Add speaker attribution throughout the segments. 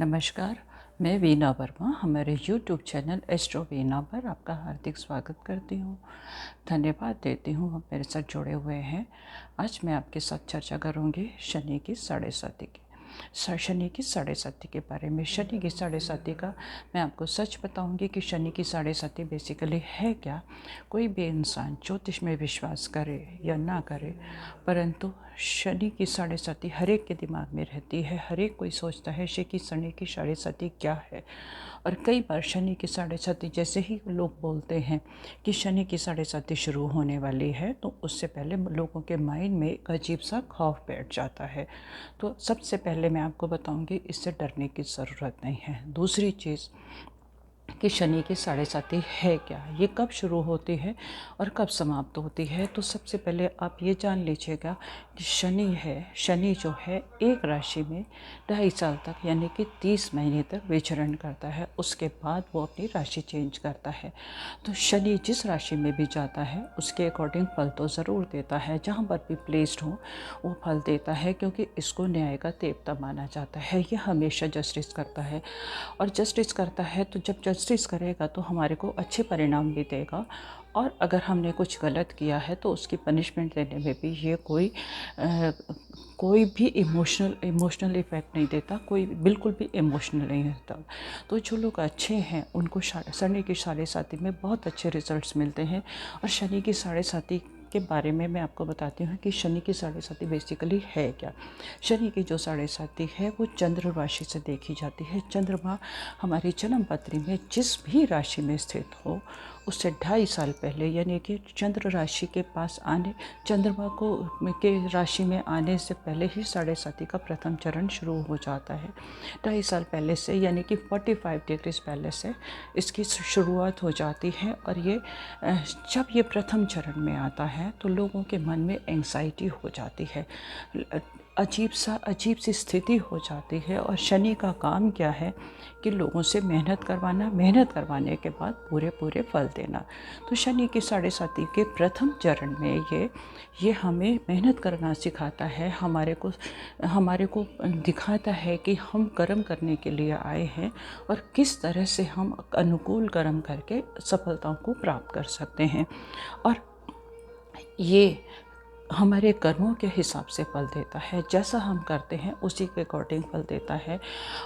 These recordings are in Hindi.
Speaker 1: नमस्कार, मैं वीना वर्मा हमारे यूट्यूब चैनल एस्ट्रो वीना पर आपका हार्दिक स्वागत करती हूँ। धन्यवाद देती हूँ आप मेरे साथ जुड़े हुए हैं। आज मैं आपके साथ चर्चा करूँगी शनि की साढ़े साती की। शनि की साढ़े साती के बारे में। शनि की साढ़े साती का मैं आपको सच बताऊंगी कि शनि की साढ़े साती बेसिकली है क्या। कोई भी इंसान ज्योतिष में विश्वास करे या ना करे, परंतु शनि की साढ़े साती हर एक के दिमाग में रहती है। हर एक कोई सोचता है कि शनि की साढ़े साती क्या है। और कई बार शनि की साढ़े साती जैसे ही लोग बोलते हैं कि शनि की साढ़े साती शुरू होने वाली है, तो उससे पहले लोगों के माइंड में एक अजीब सा खौफ बैठ जाता है। तो सबसे पहले मैं आपको बताऊंगी, इससे डरने की ज़रूरत नहीं है। दूसरी चीज़ कि शनि की साढ़े साती है क्या, ये कब शुरू होती है और कब समाप्त होती है। तो सबसे पहले आप ये जान लीजिएगा कि शनि जो है एक राशि में 2.5 साल तक यानी कि 30 महीने तक विचरण करता है। उसके बाद वो अपनी राशि चेंज करता है। तो शनि जिस राशि में भी जाता है उसके अकॉर्डिंग फल तो ज़रूर देता है। जहाँ पर भी प्लेस्ड हो वो फल देता है, क्योंकि इसको न्याय का देवता माना जाता है। ये हमेशा जस्टिस करता है, और जस्टिस करता है तो जब जस्टिस करेगा तो हमारे को अच्छे परिणाम भी देगा। और अगर हमने कुछ गलत किया है तो उसकी पनिशमेंट देने में भी ये कोई भी इमोशनल इफ़ेक्ट नहीं देता, कोई बिल्कुल भी इमोशनल नहीं रहता। तो जो लोग अच्छे हैं उनको शनि की साढ़े साती में बहुत अच्छे रिजल्ट्स मिलते हैं। और शनि की साढ़े साती के बारे में मैं आपको बताती हूँ कि शनि की साढ़े साती बेसिकली है क्या। शनि की जो साढ़े साती है वो चंद्र राशि से देखी जाती है। चंद्रमा हमारी जन्म पत्री में जिस भी राशि में स्थित हो उससे 2.5 साल पहले, यानी कि चंद्र राशि के पास आने चंद्रमा को के राशि में आने से पहले ही साढ़े साती का प्रथम चरण शुरू हो जाता है। 2.5 साल पहले से, यानी कि 45 डिग्रीज पहले से इसकी शुरुआत हो जाती है। और ये जब ये प्रथम चरण में आता है तो लोगों के मन में एंग्जाइटी हो जाती है, अजीब सी स्थिति हो जाती है। और शनि का काम क्या है कि लोगों से मेहनत करवाना, मेहनत करवाने के बाद पूरे फल देना। तो शनि की साढ़े साती के प्रथम चरण में ये हमें मेहनत करना सिखाता है, हमारे को दिखाता है कि हम कर्म करने के लिए आए हैं और किस तरह से हम अनुकूल कर्म करके सफलताओं को प्राप्त कर सकते हैं। और ये हमारे कर्मों के हिसाब से फल देता है। जैसा हम करते हैं उसी के अकॉर्डिंग फल देता है।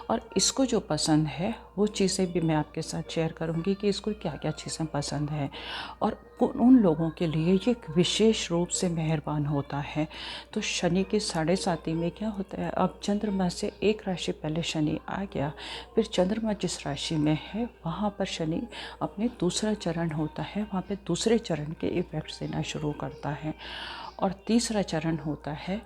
Speaker 1: और इसको जो पसंद है वो चीज़ें भी मैं आपके साथ शेयर करूंगी कि इसको क्या क्या चीज़ें पसंद है। और उन लोगों के लिए ये विशेष रूप से मेहरबान होता है। तो शनि की साढ़े साती में क्या होता है, अब चंद्रमा से एक राशि पहले शनि आ गया, फिर चंद्रमा जिस राशि में है वहाँ पर शनि अपने दूसरा चरण होता है, वहाँ पे दूसरे चरण के इफेक्ट्स देना शुरू करता है। और तीसरा चरण होता है,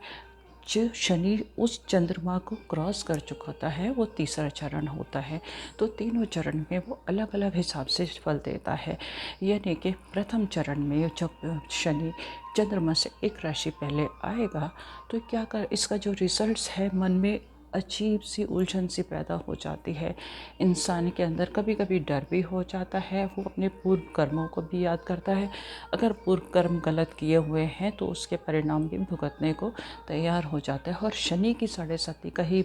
Speaker 1: जो शनि उस चंद्रमा को क्रॉस कर चुका होता है, वो तीसरा चरण होता है। तो तीनों चरण में वो अलग अलग हिसाब से फल देता है। यानी कि प्रथम चरण में जब शनि चंद्रमा से एक राशि पहले आएगा तो इसका जो रिजल्ट्स है, मन में अजीब सी उलझन सी पैदा हो जाती है। इंसान के अंदर कभी कभी डर भी हो जाता है, वो अपने पूर्व कर्मों को भी याद करता है। अगर पूर्व कर्म गलत किए हुए हैं तो उसके परिणाम भी भुगतने को तैयार हो जाता है। और शनि की साढ़े साती का ही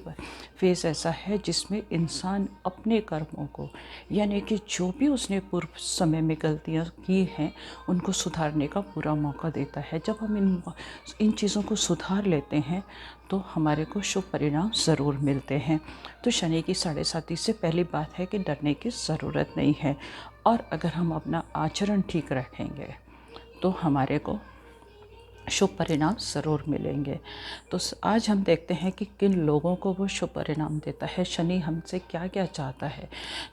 Speaker 1: फेज़ ऐसा है जिसमें इंसान अपने कर्मों को, यानी कि जो भी उसने पूर्व समय में गलतियाँ की हैं उनको सुधारने का पूरा मौका देता है। जब हम इन चीज़ों को सुधार लेते हैं तो हमारे को शुभ परिणाम ज़रूर मिलते हैं। तो शनि की साढ़े साती से पहली बात है कि डरने की ज़रूरत नहीं है। और अगर हम अपना आचरण ठीक रखेंगे तो हमारे को शुभ परिणाम ज़रूर मिलेंगे। तो आज हम देखते हैं कि किन लोगों को वो शुभ परिणाम देता है। शनि हमसे क्या क्या चाहता है,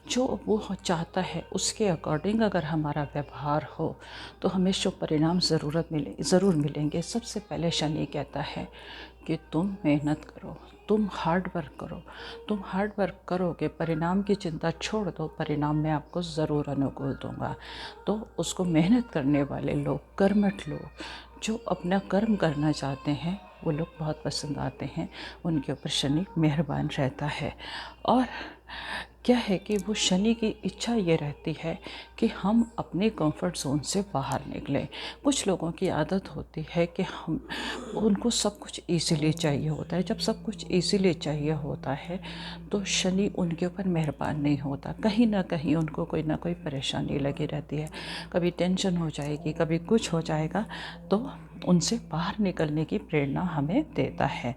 Speaker 1: जो वो चाहता है उसके अकॉर्डिंग अगर हमारा व्यवहार हो तो हमें शुभ परिणाम ज़रूर मिलेंगे। सबसे पहले शनि कहता है कि तुम मेहनत करो, तुम हार्ड वर्क करो। तुम हार्ड वर्क करोगे, परिणाम की चिंता छोड़ दो, परिणाम मैं आपको ज़रूर अनुकूल दूंगा। तो उसको मेहनत करने वाले लोग, कर्मठ लोग, जो अपना कर्म करना चाहते हैं, वो लोग बहुत पसंद आते हैं। उनके ऊपर शनि मेहरबान रहता है। और क्या है कि वो शनि की इच्छा ये रहती है कि हम अपने कंफर्ट जोन से बाहर निकलें। कुछ लोगों की आदत होती है कि हम उनको सब कुछ इजीली चाहिए होता है। जब सब कुछ इजीली चाहिए होता है तो शनि उनके ऊपर मेहरबान नहीं होता। कहीं ना कहीं उनको कोई ना कोई परेशानी लगी रहती है। कभी टेंशन हो जाएगी, कभी कुछ हो जाएगा, तो उनसे बाहर निकलने की प्रेरणा हमें देता है।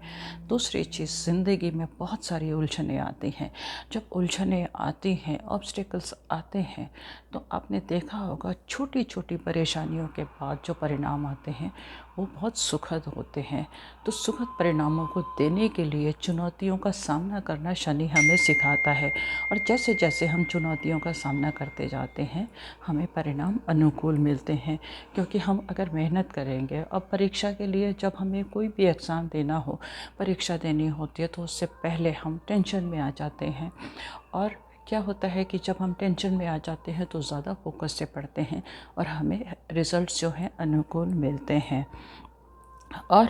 Speaker 1: दूसरी चीज़, ज़िंदगी में बहुत सारी उलझनें आती हैं। जब उलझनें आती हैं, ऑब्स्टिकल्स आते हैं, तो आपने देखा होगा छोटी छोटी परेशानियों के बाद जो परिणाम आते हैं वो बहुत सुखद होते हैं। तो सुखद परिणामों को देने के लिए चुनौतियों का सामना करना शनि हमें सिखाता है। और जैसे जैसे हम चुनौतियों का सामना करते जाते हैं हमें परिणाम अनुकूल मिलते हैं। क्योंकि हम अगर मेहनत करेंगे, अब परीक्षा के लिए जब हमें कोई भी एग्ज़ाम देना हो, परीक्षा देनी होती है, तो उससे पहले हम टेंशन में आ जाते हैं। और क्या होता है कि जब हम टेंशन में आ जाते हैं तो ज़्यादा फोकस से पढ़ते हैं और हमें रिज़ल्ट्स जो हैं अनुकूल मिलते हैं। और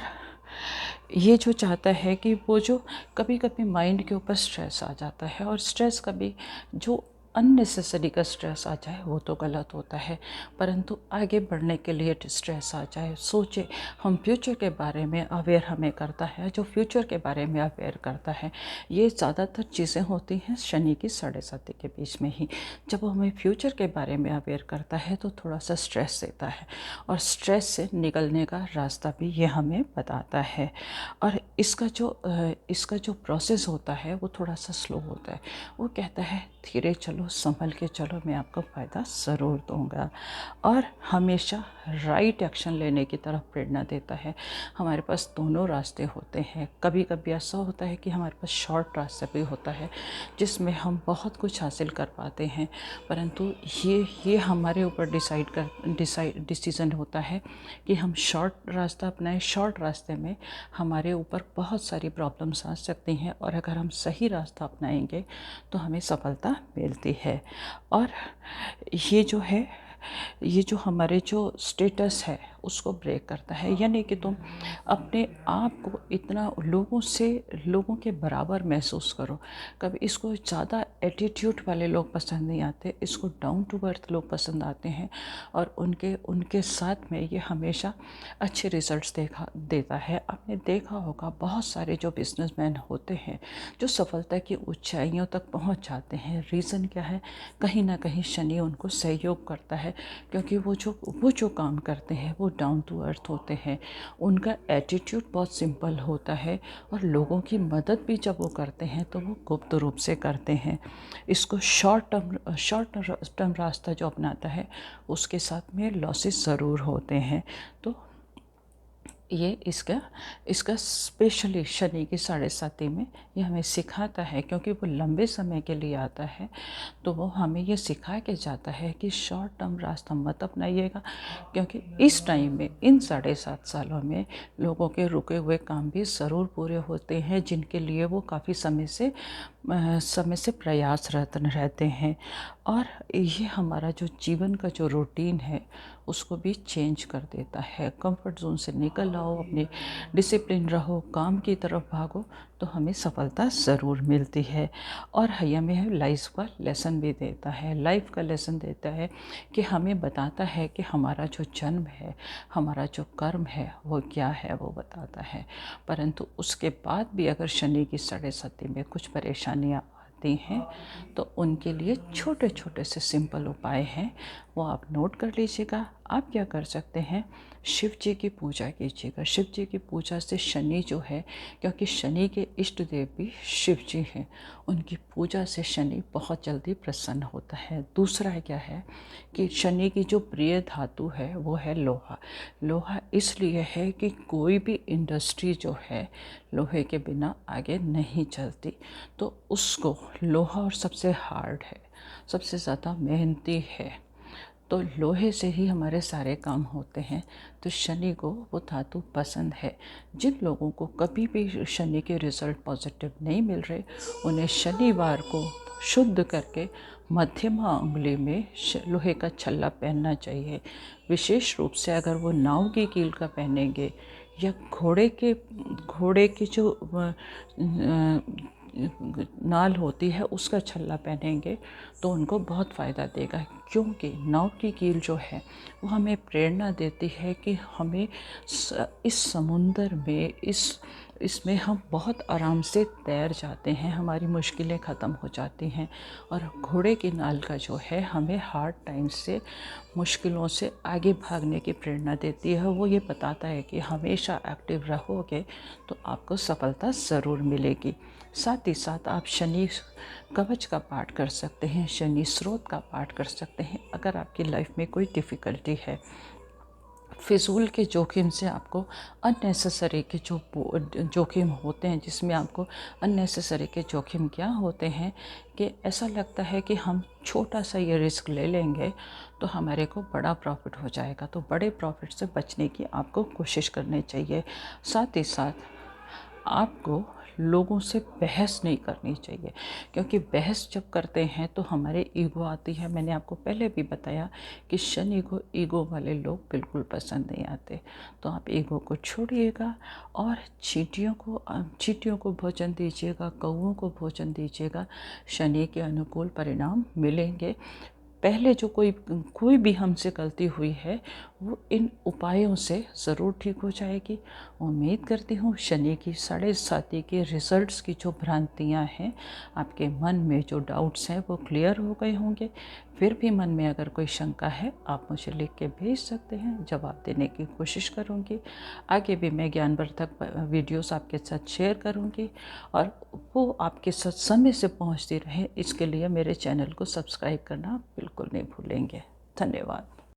Speaker 1: ये जो चाहता है कि वो जो कभी कभी माइंड के ऊपर स्ट्रेस आ जाता है, और स्ट्रेस कभी जो अननेसेसरी का स्ट्रेस आ जाए वो तो गलत होता है, परंतु आगे बढ़ने के लिए स्ट्रेस आ जाए, सोचे हम फ्यूचर के बारे में अवेयर हमें करता है, जो फ्यूचर के बारे में अवेयर करता है। ये ज़्यादातर चीज़ें होती हैं शनि की 7:30 के बीच में ही। जब वो हमें फ्यूचर के बारे में अवेयर करता है तो थोड़ा सा स्ट्रेस देता है, और स्ट्रेस से निकलने का रास्ता भी ये हमें बताता है। और इसका जो प्रोसेस होता है वो थोड़ा सा स्लो होता है। वो कहता है धीरे चलो, संभल के चलो, मैं आपको फ़ायदा ज़रूर दूंगा। और हमेशा राइट एक्शन लेने की तरफ प्रेरणा देता है। हमारे पास दोनों रास्ते होते हैं। कभी कभी ऐसा होता है कि हमारे पास शॉर्ट रास्ता भी होता है जिसमें हम बहुत कुछ हासिल कर पाते हैं, परंतु ये हमारे ऊपर डिसीज़न होता है कि हम शॉर्ट रास्ता अपनाएं। शॉर्ट रास्ते में हमारे ऊपर बहुत सारी प्रॉब्लम्स आ सकती हैं, और अगर हम सही रास्ता अपनाएंगे तो हमें सफलता मिलती है। और ये जो है, ये जो हमारे जो स्टेटस है उसको ब्रेक करता है। यानी कि तुम अपने आप को इतना लोगों के बराबर महसूस करो। कभी इसको ज़्यादा एटीट्यूड वाले लोग पसंद नहीं आते, इसको डाउन टू अर्थ लोग पसंद आते हैं, और उनके साथ में ये हमेशा अच्छे रिजल्ट्स देता है। आपने देखा होगा बहुत सारे जो बिजनेसमैन होते हैं जो सफलता की ऊंचाइयों तक पहुंच जाते हैं, रीज़न क्या है? कहीं ना कहीं शनि उनको सहयोग करता है, क्योंकि वो जो काम करते हैं वो डाउन टू अर्थ होते हैं। उनका एटीट्यूड बहुत सिंपल होता है, और लोगों की मदद भी जब वो करते हैं तो वो गुप्त रूप से करते हैं। इसको शॉर्ट टर्म रास्ता जो अपनाता है उसके साथ में लॉसेस ज़रूर होते हैं। तो ये इसका स्पेशली शनि की 7:30 में ये हमें सिखाता है, क्योंकि वो लंबे समय के लिए आता है। तो वो हमें ये सिखा के जाता है कि शॉर्ट टर्म रास्ता मत अपनाइएगा, क्योंकि इस टाइम में, इन 7.5 सालों में लोगों के रुके हुए काम भी ज़रूर पूरे होते हैं, जिनके लिए वो काफ़ी समय से प्रयासरत रहते हैं। और ये हमारा जो जीवन का जो रूटीन है उसको भी चेंज कर देता है। कंफर्ट जोन से निकल आओ, अपने डिसिप्लिन रहो, काम की तरफ भागो, तो हमें सफलता ज़रूर मिलती है। और हमें लाइफ का लेसन भी देता है। लाइफ का लेसन देता है कि हमें बताता है कि हमारा जो जन्म है, हमारा जो कर्म है वो क्या है, वो बताता है। परंतु उसके बाद भी अगर शनि की 7:30 में कुछ परेशानियाँ आती हैं तो उनके लिए छोटे छोटे से सिंपल उपाय हैं, वो आप नोट कर लीजिएगा। आप क्या कर सकते हैं, शिव जी की पूजा कीजिएगा। शिव जी की पूजा से शनि जो है, क्योंकि शनि के इष्ट देव भी शिव जी हैं, उनकी पूजा से शनि बहुत जल्दी प्रसन्न होता है। दूसरा क्या है कि शनि की जो प्रिय धातु है वो है लोहा। लोहा इसलिए है कि कोई भी इंडस्ट्री जो है लोहे के बिना आगे नहीं चलती। तो उसको लोहा, और सबसे हार्ड है, सबसे ज़्यादा मेहनती है, तो लोहे से ही हमारे सारे काम होते हैं। तो शनि को वो धातु पसंद है। जिन लोगों को कभी भी शनि के रिज़ल्ट पॉजिटिव नहीं मिल रहे, उन्हें शनिवार को शुद्ध करके मध्यमा उंगली में लोहे का छल्ला पहनना चाहिए। विशेष रूप से अगर वो नाव की कील का पहनेंगे, या घोड़े के जो नाल होती है उसका छल्ला पहनेंगे तो उनको बहुत फ़ायदा देगा, क्योंकि नाव की कील जो है वो हमें प्रेरणा देती है कि हमें इस समुंदर में इसमें हम बहुत आराम से तैर जाते हैं, हमारी मुश्किलें ख़त्म हो जाती हैं। और घोड़े की नाल का जो है हमें हार्ड टाइम से, मुश्किलों से आगे भागने की प्रेरणा देती है। वो ये बताता है कि हमेशा एक्टिव रहोगे तो आपको सफलता ज़रूर मिलेगी। साथ ही साथ आप शनि कवच का पाठ कर सकते हैं, शनि स्रोत का पाठ कर सकते हैं अगर आपकी लाइफ में कोई डिफ़िकल्टी है। फिजूल के जोखिम से आपको अननेसेसरी के जो जोखिम होते हैं, जिसमें आपको अननेसेसरी के जोखिम क्या होते हैं कि ऐसा लगता है कि हम छोटा सा ये रिस्क ले लेंगे तो हमारे को बड़ा प्रॉफिट हो जाएगा, तो बड़े प्रॉफिट से बचने की आपको कोशिश करनी चाहिए। साथ ही साथ आपको लोगों से बहस नहीं करनी चाहिए, क्योंकि बहस जब करते हैं तो हमारे ईगो आती है। मैंने आपको पहले भी बताया कि शनि को ईगो वाले लोग बिल्कुल पसंद नहीं आते। तो आप ईगो को छोड़िएगा और चींटियों को भोजन दीजिएगा, कौवों को भोजन दीजिएगा। शनि के अनुकूल परिणाम मिलेंगे। पहले जो कोई भी हमसे गलती हुई है वो इन उपायों से ज़रूर ठीक हो जाएगी। उम्मीद करती हूँ शनि की 7.5 के रिजल्ट्स की जो भ्रांतियाँ हैं, आपके मन में जो डाउट्स हैं वो क्लियर हो गए होंगे। फिर भी मन में अगर कोई शंका है आप मुझे लिख के भेज सकते हैं, जवाब देने की कोशिश करूँगी। आगे भी मैं ज्ञानवर्धक वीडियोस आपके साथ शेयर करूँगी और वो आपके साथ समय से पहुँचती रहे, इसके लिए मेरे चैनल को सब्सक्राइब करना बिल्कुल नहीं भूलेंगे। धन्यवाद।